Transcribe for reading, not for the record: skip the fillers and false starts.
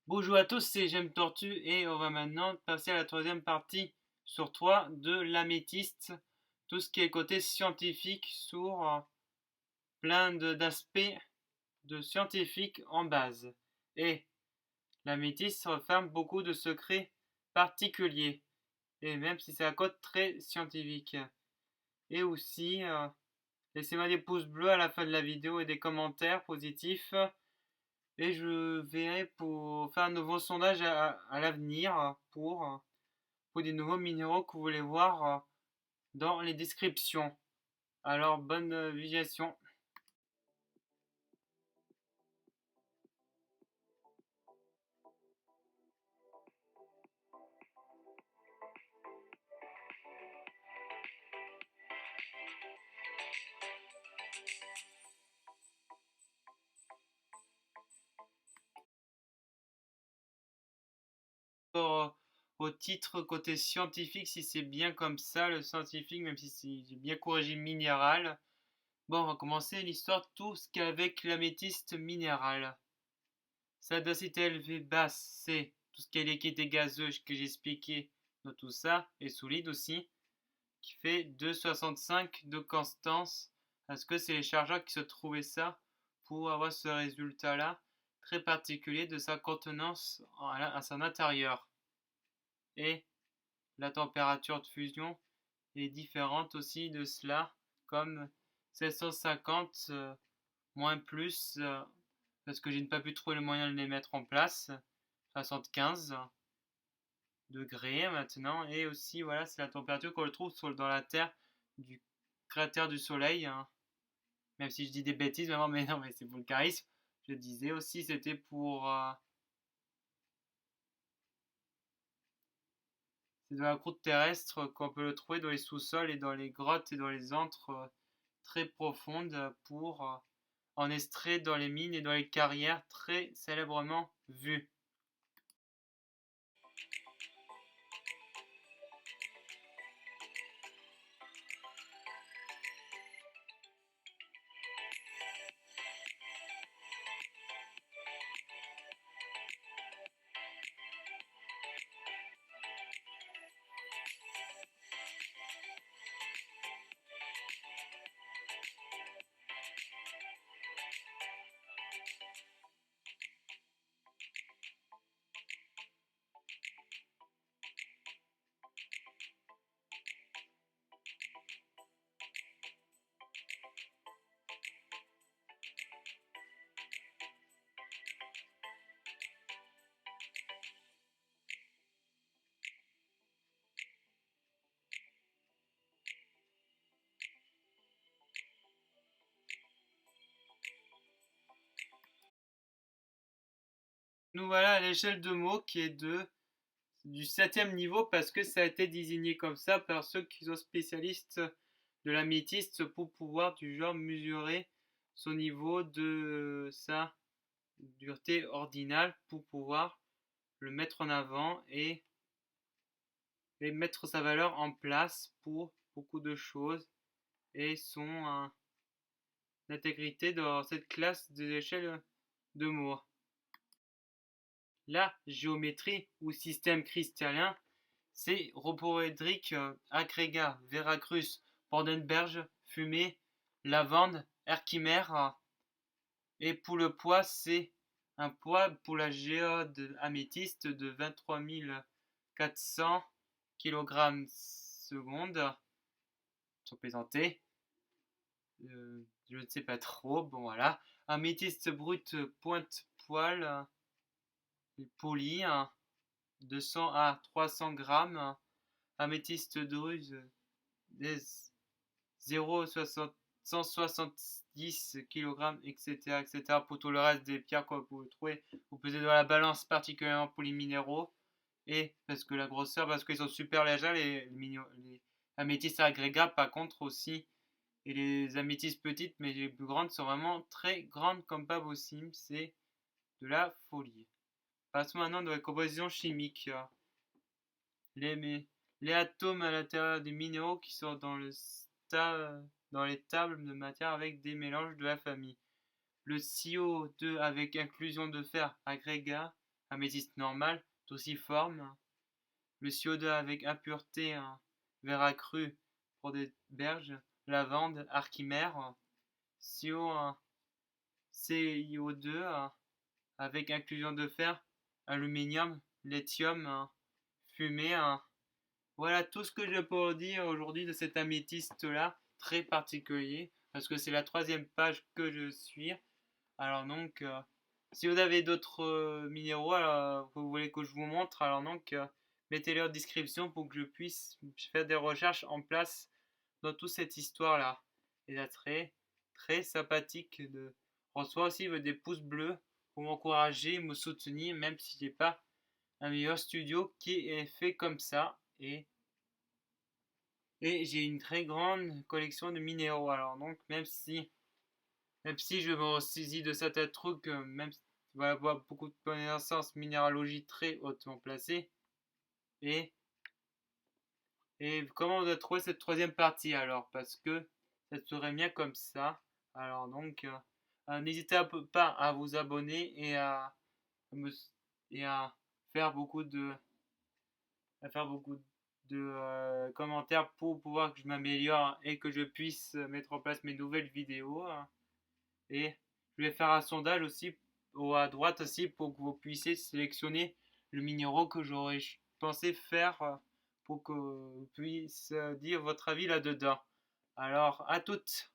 Bonjour à tous, c'est J'aime Tortue et on va maintenant passer à la troisième partie sur 3 de l'améthyste, tout ce qui est côté scientifique sur plein d'aspects de scientifiques en base. Et l'améthyste renferme beaucoup de secrets particuliers, et même si c'est un code très scientifique. Et aussi, laissez-moi des pouces bleus à la fin de la vidéo et des commentaires positifs. Et je verrai pour faire un nouveau sondage à l'avenir pour des nouveaux minéraux que vous voulez voir dans les descriptions. Alors bonne visualisation. Au titre côté scientifique, si c'est bien comme ça, le scientifique, même si j'ai bien corrigé minéral. Bon, on va commencer l'histoire de tout ce qu'avec l'améthyste minéral. Sa densité élevée basse, c'est tout ce qui est liquide et gazeux que j'ai expliqué dans tout ça, et solide aussi, qui fait 2,65 de constance. Parce que c'est les chercheurs qui se trouvaient ça pour avoir ce résultat-là très particulier de sa contenance à son intérieur. Et la température de fusion est différente aussi de cela, comme 750 moins plus, parce que je n'ai pas pu trouver le moyen de les mettre en place, 75 degrés maintenant, et aussi voilà, c'est la température qu'on retrouve dans la Terre du cratère du Soleil, hein. Même si je dis des bêtises maintenant, mais non, mais c'est pour le charisme. Je disais aussi, c'était pour c'est dans la croûte terrestre qu'on peut le trouver dans les sous-sols et dans les grottes et dans les antres très profondes pour en extrait dans les mines et dans les carrières très célèbrement vues. Nous voilà à l'échelle de mots qui est du 7e niveau parce que ça a été désigné comme ça par ceux qui sont spécialistes de l'améthyste pour pouvoir du genre mesurer son niveau de sa dureté ordinale pour pouvoir le mettre en avant et mettre sa valeur en place pour beaucoup de choses et son intégrité dans cette classe de l'échelle de mots. La géométrie ou système cristallin, c'est roboédrique, agrégat, Veracruz, Bordenberg, fumée, lavande, herchimère. Et pour le poids, c'est un poids pour la géode améthyste de 23 400 kg seconde. Sont présentés. Je ne sais pas trop. Bon voilà. Améthyste brut pointe poil poli, 200 à 300 grammes. Améthyste druse 0,170 kg, etc., etc. Pour tout le reste des pierres que vous pouvez trouver, vous pesez dans la balance particulièrement pour les minéraux. Et parce que la grosseur, parce qu'ils sont super légers, les améthystes agrégats, par contre aussi. Et les améthystes petites, mais les plus grandes, sont vraiment très grandes comme pas possible. C'est de la folie. Passons maintenant dans les compositions chimiques. Les, les atomes à l'intérieur des minéraux qui sont dans les tables de matière avec des mélanges de la famille. Le CO2 avec inclusion de fer agrégat améthyste normal, touciforme, le CO2 avec impureté, veracrue pour des berges, lavande, archimère, CiO2 avec inclusion de fer, aluminium, lithium, fumée. Voilà tout ce que je peux dire aujourd'hui de cet améthyste là, très particulier, parce que c'est la 3e page que je suis. Alors donc, si vous avez d'autres minéraux, alors, vous voulez que je vous montre, alors donc, mettez-les en description pour que je puisse faire des recherches en place dans toute cette histoire-là. Et c'est très, très sympathique de reçoit aussi des pouces bleus pour m'encourager, me soutenir, même si j'ai pas un meilleur studio qui est fait comme ça. Et j'ai une très grande collection de minéraux. Alors donc, même si je me ressaisis de certains trucs, même si tu vas avoir beaucoup de connaissances minéralogie très hautement placées. Et, et comment on a trouvé cette 3e partie alors? Parce que ça serait bien comme ça. Alors donc, n'hésitez pas à vous abonner me, et à faire beaucoup de, commentaires pour pouvoir que je m'améliore et que je puisse mettre en place mes nouvelles vidéos. Et je vais faire un sondage aussi à droite aussi pour que vous puissiez sélectionner le minéraux que j'aurais pensé faire pour que vous puissiez dire votre avis là-dedans. Alors, à toutes!